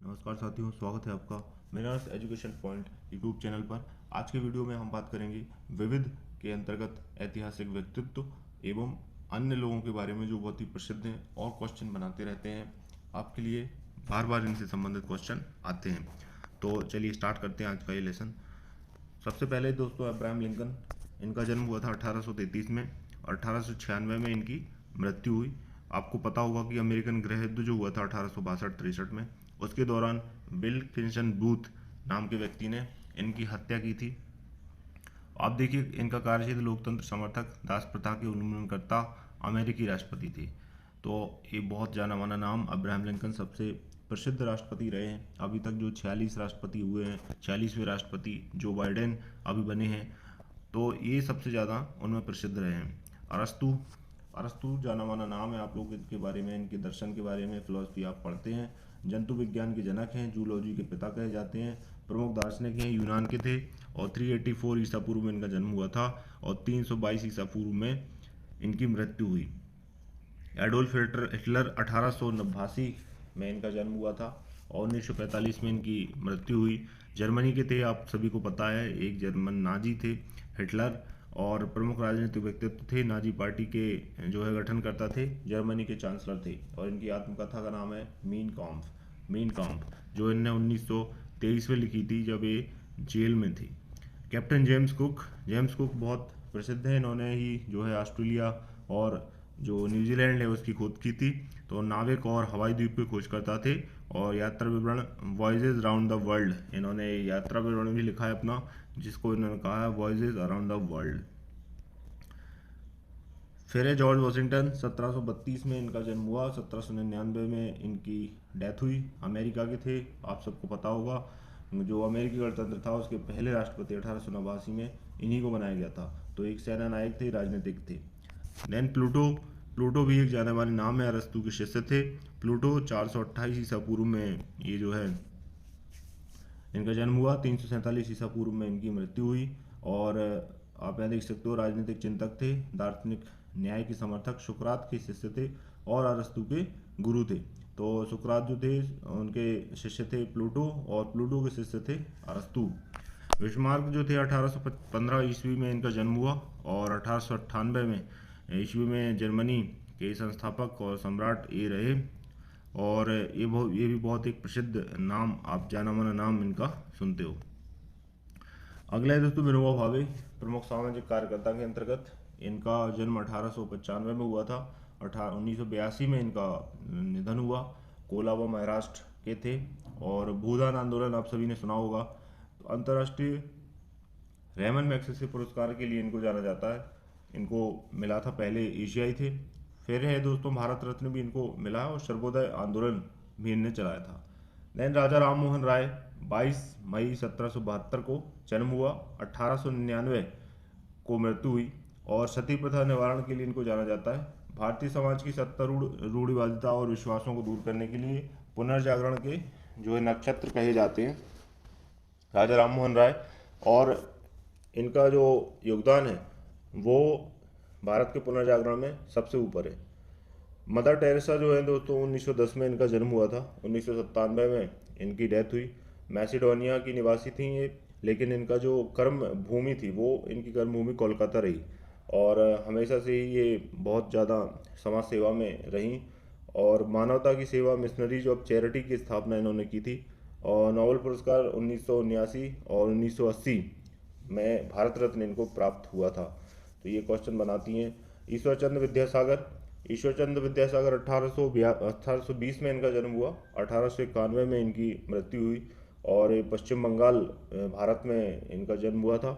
नमस्कार साथियों, स्वागत है आपका मेरा एजुकेशन पॉइंट यूट्यूब चैनल पर। आज के वीडियो में हम बात करेंगे विविध के अंतर्गत ऐतिहासिक व्यक्तित्व एवं अन्य लोगों के बारे में जो बहुत ही प्रसिद्ध हैं और क्वेश्चन बनाते रहते हैं। आपके लिए बार बार इनसे संबंधित क्वेश्चन आते हैं। तो चलिए स्टार्ट करते हैं आज का ये लेसन। सबसे पहले दोस्तों, अब्राहम लिंकन, इनका जन्म हुआ था 1833 में और 1896 में इनकी मृत्यु हुई। आपको पता होगा कि अमेरिकन गृह युद्ध जो हुआ था 1862-63 में, उसके दौरान बिल क्लिंटन बूथ नाम के व्यक्ति ने इनकी हत्या की थी। आप देखिए, इनका कार्यक्षेत्र लोकतंत्र समर्थक, दास प्रथा के उन्मूलनकर्ता, अमेरिकी राष्ट्रपति थे। तो ये बहुत जाना माना नाम अब्राहम लिंकन सबसे प्रसिद्ध राष्ट्रपति रहे हैं। अभी तक जो 46 राष्ट्रपति हुए हैं, 46वें राष्ट्रपति जो बाइडेन अभी बने हैं, तो ये सबसे ज़्यादा उनमें प्रसिद्ध रहे हैं। अरस्तु, अरस्तु जाना माना नाम है। आप लोग इनके बारे में, इनके दर्शन के बारे में, फिलॉसफी आप पढ़ते हैं। जंतु विज्ञान के जनक हैं, जूलॉजी के पिता कहे जाते हैं। प्रमुख दार्शनिक हैं, यूनान के थे और 384 ईसा पूर्व में इनका जन्म हुआ था और 322 ईसा पूर्व में इनकी मृत्यु हुई। एडोल्फ हिटलर 1889 में इनका जन्म हुआ था और 1945 में इनकी मृत्यु हुई। जर्मनी के थे, आप सभी को पता है, एक जर्मन नाजी थे हिटलर और प्रमुख राजनीतिक व्यक्तित्व थे। नाजी पार्टी के जो है गठनकर्ता थे, जर्मनी के चांसलर थे और इनकी आत्मकथा का नाम है मीन काम्फ, जो इनने 1923 में लिखी थी जब ये जेल में थी। कैप्टन जेम्स कुक बहुत प्रसिद्ध है। इन्होंने ही जो है ऑस्ट्रेलिया और जो न्यूजीलैंड है उसकी खोज की थी। तो नाविक और हवाई द्वीप के खोजकर्ता थे और यात्रा विवरण वॉयजेज अराउंड द वर्ल्ड, इन्होंने यात्रा विवरण भी लिखा है अपना, जिसको इन्होंने कहा है वॉयजेज अराउंड द वर्ल्ड। फिर है जॉर्ज वॉशिंगटन, 1732 में इनका जन्म हुआ, 1799 में इनकी डेथ हुई। अमेरिका के थे, आप सबको पता होगा। जो अमेरिकी गणतंत्र था उसके पहले राष्ट्रपति 1889 में इन्हीं को बनाया गया था। तो एक सेना नायक थे, राजनीतिक थे। देन प्लूटो भी एक जाने माने नाम है, अरस्तु के शिष्य थे। प्लूटो 428 ईसा पूर्व में ये जो है इनका जन्म हुआ, 347 ईसा पूर्व में इनकी मृत्यु हुई। और आप यहाँ देख सकते हो, राजनीतिक चिंतक थे, दार्शनिक न्याय के समर्थक, सुकरात के शिष्य थे और अरस्तु के गुरु थे। तो सुकरात जो थे उनके शिष्य थे प्लूटो और प्लूटो के शिष्य थे अरस्तु। बिस्मार्क जो थे 1815 ईस्वी में इनका जन्म हुआ और 1898 में ईस्वी में जर्मनी के संस्थापक और सम्राट ये रहे। और ये भी बहुत एक प्रसिद्ध नाम, आप जाना माना नाम इनका सुनते हो। अगला है दोस्तों विनोबा भावे, प्रमुख सामाजिक कार्यकर्ता के अंतर्गत। इनका जन्म 1895 में हुआ था। 1982 में इनका निधन हुआ। कोलाबा महाराष्ट्र के थे और भूदान आंदोलन आप सभी ने सुना होगा। तो अंतर्राष्ट्रीय रेमन मैग्सेसे पुरस्कार के लिए इनको जाना जाता है। इनको मिला था, पहले एशियाई थे। फिर है दोस्तों भारत रत्न भी इनको मिला है और सर्वोदय आंदोलन भी इनने चलाया था। देन राजा राम मोहन राय, 22 मई 1772 को जन्म हुआ, 1899 को मृत्यु हुई और सती प्रथा निवारण के लिए इनको जाना जाता है। भारतीय समाज की सत्तारूढ़ रूढ़िवादिता और विश्वासों को दूर करने के लिए पुनर्जागरण के जो है नक्षत्र कहे जाते हैं राजा राम मोहन राय। और इनका जो योगदान है वो भारत के पुनर्जागरण में सबसे ऊपर है। मदर टेरेसा जो है दोस्तों 1910 में इनका जन्म हुआ था, 1997 में इनकी डेथ हुई। मैसिडोनिया की निवासी थी ये, लेकिन इनका जो कर्म भूमि थी वो इनकी कर्म भूमि कोलकाता रही और हमेशा से ही ये बहुत ज़्यादा समाज सेवा में रहीं और मानवता की सेवा, मिशनरीज ऑफ चैरिटी की स्थापना इन्होंने की थी। और नोबेल पुरस्कार 1979 और 1980 में भारत रत्न इनको प्राप्त हुआ था। तो ये क्वेश्चन बनाती हैं। ईश्वरचंद्र विद्यासागर 1820 में इनका जन्म हुआ, 1891 में इनकी मृत्यु हुई और ये पश्चिम बंगाल भारत में इनका जन्म हुआ था।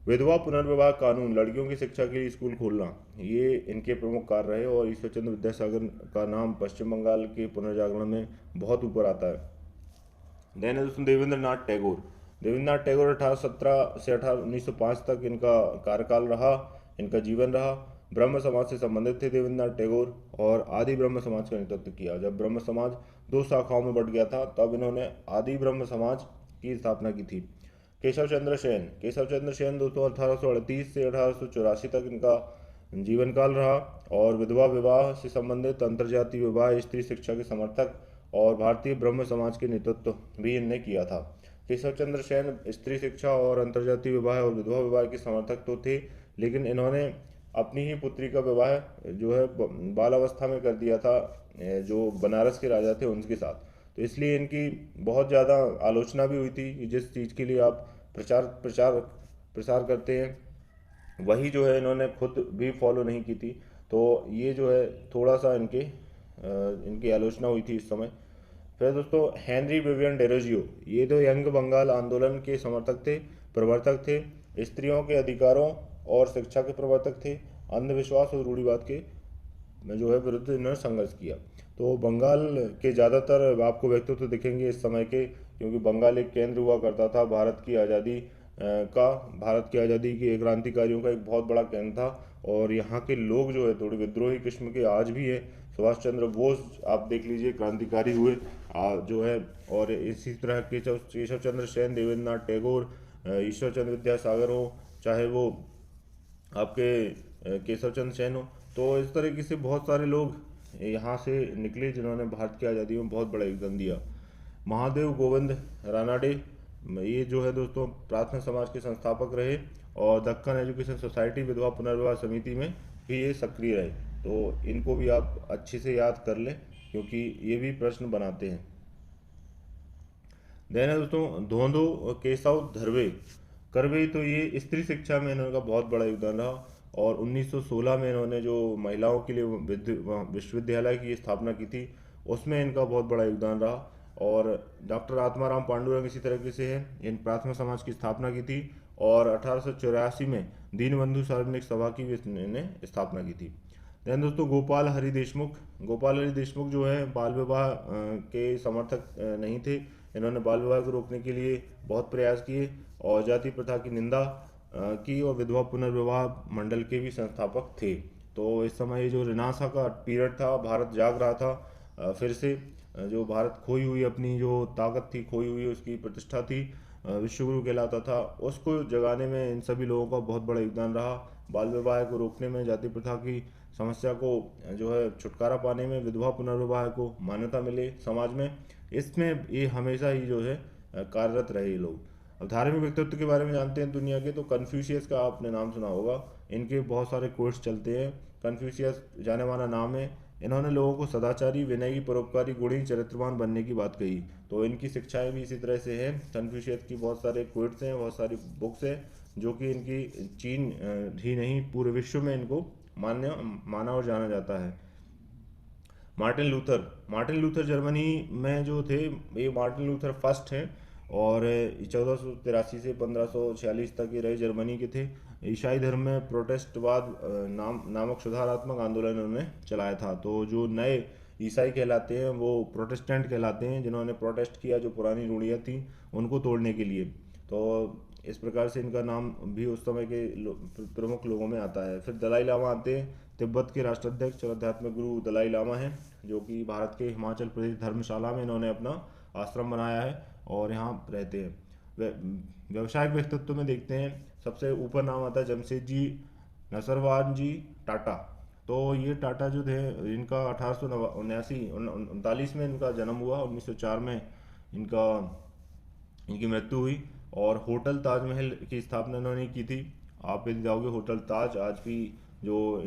विधवा पुनर्विवाह कानून, लड़कियों की शिक्षा के लिए स्कूल खोलना, ये इनके प्रमुख कार्य रहे और ईश्वरचंद्र विद्यासागर का नाम पश्चिम बंगाल के पुनर्जागरण में बहुत ऊपर आता है। देन दोस्तों देवेंद्र नाथ टैगोर 1817 से 1905 तक इनका कार्यकाल रहा, इनका जीवन रहा। ब्रह्म समाज से संबंधित थे देवेंद्र नाथ टैगोर और आदि ब्रह्म समाज का नेतृत्व किया। जब ब्रह्म समाज दो शाखाओं में बढ़ गया था तब इन्होंने आदि ब्रह्म समाज की स्थापना की थी। केशव चंद्र सेन दोस्तों 1838 से 1884 तक इनका जीवन काल रहा और विधवा विवाह से संबंधित, अंतर्जातीय विवाह, स्त्री शिक्षा के समर्थक और भारतीय ब्रह्म समाज के नेतृत्व भी इनने किया था। केशव चंद्र सेन स्त्री शिक्षा और अंतर्जातीय विवाह और विधवा विवाह के समर्थक तो थे, लेकिन इन्होंने अपनी ही पुत्री का विवाह जो है बालावस्था में कर दिया था जो बनारस के राजा थे उनके साथ। तो इसलिए इनकी बहुत ज़्यादा आलोचना भी हुई थी कि जिस चीज़ के लिए आप प्रचार प्रचार प्रसार करते हैं वही जो है इन्होंने खुद भी फॉलो नहीं की थी। तो ये जो है थोड़ा सा इनकी आलोचना हुई थी इस समय। फिर दोस्तों हेनरी विवियन डेरोजियो, ये तो यंग बंगाल आंदोलन के समर्थक थे, प्रवर्तक थे, स्त्रियों के अधिकारों और शिक्षा के प्रवर्तक थे, अंधविश्वास और रूढ़िवाद के में जो है विरुद्ध इन्होंने संघर्ष किया। तो बंगाल के ज़्यादातर आपको व्यक्तित्व तो दिखेंगे इस समय के, क्योंकि बंगाल एक केंद्र हुआ करता था भारत की आज़ादी का, भारत की आज़ादी के क्रांतिकारियों का एक बहुत बड़ा केंद्र था। और यहाँ के लोग जो है थोड़े विद्रोही किस्म के आज भी हैं। सुभाष चंद्र बोस आप देख लीजिए क्रांतिकारी हुए जो है। और इसी तरह केशव चंद्र सेन, देवेंद्रनाथ टैगोर, ईश्वर चंद्र विद्यासागर हो, चाहे वो आपके केशव चंद्र सेन हो, तो इस तरीके से बहुत सारे लोग यहाँ से निकले जिन्होंने भारत की आज़ादी में बहुत बड़ा योगदान दिया। महादेव गोविंद रानाडे, ये जो है दोस्तों प्रार्थना समाज के संस्थापक रहे और दक्कन एजुकेशन सोसाइटी विधवा पुनर्विवाह समिति में भी ये सक्रिय रहे। तो इनको भी आप अच्छे से याद कर लें क्योंकि ये भी प्रश्न बनाते हैं। देन है दोस्तों धोंदो केशव धर्वे करवे, तो ये स्त्री शिक्षा में इन्होंने बहुत बड़ा योगदान रहा। और 1916 में इन्होंने जो महिलाओं के लिए विश्वविद्यालय की स्थापना की थी उसमें इनका बहुत बड़ा योगदान रहा। और डॉक्टर आत्माराम पांडुरंग इसी तरीके से है, इन प्रार्थना समाज की स्थापना की थी और 1884 में दीनबंधु सार्वजनिक सभा की भी इन्होंने स्थापना की थी। दैन दोस्तों गोपाल हरि देशमुख, गोपाल हरि देशमुख जो है बाल विवाह के समर्थक नहीं थे। इन्होंने बाल विवाह को रोकने के लिए बहुत प्रयास किए और जाति प्रथा की निंदा की और विधवा पुनर्विवाह मंडल के भी संस्थापक थे। तो इस समय ये जो रिनासा का पीरियड था, भारत जाग रहा था फिर से, जो भारत खोई हुई अपनी जो ताकत थी, खोई हुई उसकी प्रतिष्ठा थी, विश्वगुरु कहलाता था, उसको जगाने में इन सभी लोगों का बहुत बड़ा योगदान रहा। बाल विवाह को रोकने में, जाति प्रथा की समस्या को जो है छुटकारा पाने में, विधवा पुनर्विवाह को मान्यता मिले समाज में, इसमें ये हमेशा ही जो है कार्यरत रहे ये लोग। अब धार्मिक व्यक्तित्व के बारे में जानते हैं दुनिया के, तो कन्फ्यूशियस का आपने नाम सुना होगा। इनके बहुत सारे कोट्स चलते हैं। कन्फ्यूशियस जाने माना नाम है। इन्होंने लोगों को सदाचारी, विनयी, परोपकारी, गुणी, चरित्रवान बनने की बात कही। तो इनकी शिक्षाएं भी इसी तरह से हैं। कन्फ्यूशियस की बहुत सारे कोट्स हैं, बहुत सारी बुक्स हैं जो कि इनकी चीन ही नहीं पूरे विश्व में इनको माना और जाना जाता है। Martin Luther, Martin Luther Germany में जो थे, ये मार्टिन लूथर फर्स्ट हैं और 1483 से 1546 तक ये रहे, जर्मनी के थे। ईसाई धर्म में प्रोटेस्टवाद नामक सुधारात्मक आंदोलन उन्होंने चलाया था। तो जो नए ईसाई कहलाते हैं वो प्रोटेस्टेंट कहलाते हैं, जिन्होंने प्रोटेस्ट किया जो पुरानी रूढ़ियाँ थी उनको तोड़ने के लिए। तो इस प्रकार से इनका नाम भी उस समय के प्रमुख लोगों में आता है। फिर दलाई लामा आते हैं। तिब्बत के राष्ट्राध्यक्ष और आध्यात्मिक गुरु दलाई लामा हैं, जो कि भारत के हिमाचल प्रदेश धर्मशाला में इन्होंने अपना आश्रम बनाया है और यहाँ रहते हैं। व्यवसायिक व्यक्तित्व में देखते हैं, सबसे ऊपर नाम आता है जमशेदजी नसरवान जी टाटा। तो ये टाटा जो थे, इनका 1879 में इनका जन्म हुआ, 1904 में इनकी मृत्यु हुई। और होटल ताजमहल की स्थापना इन्होंने की थी। आप यदि जाओगे होटल ताज, आज भी जो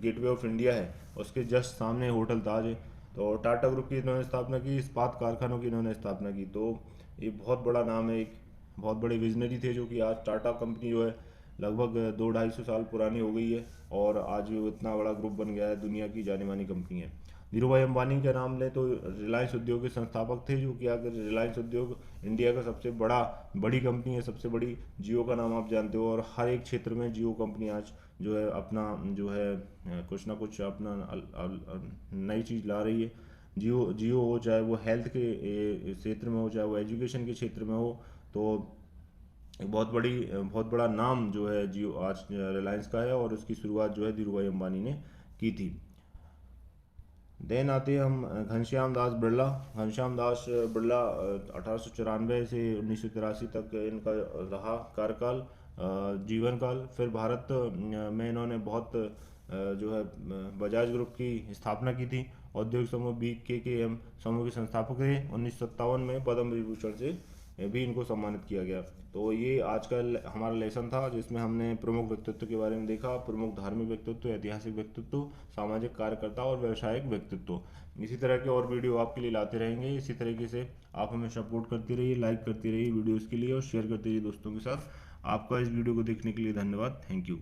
गेटवे ऑफ इंडिया है उसके जस्ट सामने होटल ताज है। तो टाटा ग्रुप की इन्होंने स्थापना की, इस्पात कारखानों की इन्होंने स्थापना की। तो ये बहुत बड़ा नाम है, एक बहुत बड़े विजनरी थे जो कि आज टाटा कंपनी जो है लगभग 200-250 साल पुरानी हो गई है और आज वो इतना बड़ा ग्रुप बन गया है, दुनिया की जानी मानी कंपनी है। धीरू भाई अंबानी का नाम लें तो रिलायंस उद्योग के संस्थापक थे, जो कि अगर रिलायंस उद्योग इंडिया का सबसे बड़ी कंपनी है, सबसे बड़ी। जियो का नाम आप जानते हो और हर एक क्षेत्र में जियो कंपनी आज जो है अपना जो है कुछ ना कुछ अपना नई चीज़ ला रही है। जियो हो, चाहे वो हेल्थ के क्षेत्र में हो, चाहे वो एजुकेशन के क्षेत्र में हो, तो बहुत बड़ा नाम जो है जियो आज रिलायंस का है और उसकी शुरुआत जो है धीरू भाई अंबानी ने की थी। देन आते हैं हम घनश्याम दास बिरला। घनश्याम दास बिरला 1894 से 1983 तक इनका रहा कार्यकाल, जीवन काल। फिर भारत में इन्होंने बहुत जो है बजाज ग्रुप की स्थापना की थी औद्योगिक समूह BKKM समूह के संस्थापक थे। 1957 में पद्म विभूषण से भी इनको सम्मानित किया गया। तो ये आज का हमारा लेसन था, जिसमें हमने प्रमुख व्यक्तित्व के बारे में देखा, प्रमुख धार्मिक व्यक्तित्व, ऐतिहासिक व्यक्तित्व, सामाजिक कार्यकर्ता और व्यावसायिक व्यक्तित्व। इसी तरह के और वीडियो आपके लिए लाते रहेंगे। इसी तरीके से आप हमें सपोर्ट करते रहिए, लाइक करते रहिए वीडियोज़ के लिए और शेयर करते रहिए दोस्तों के साथ। आपका इस वीडियो को देखने के लिए धन्यवाद। Thank you.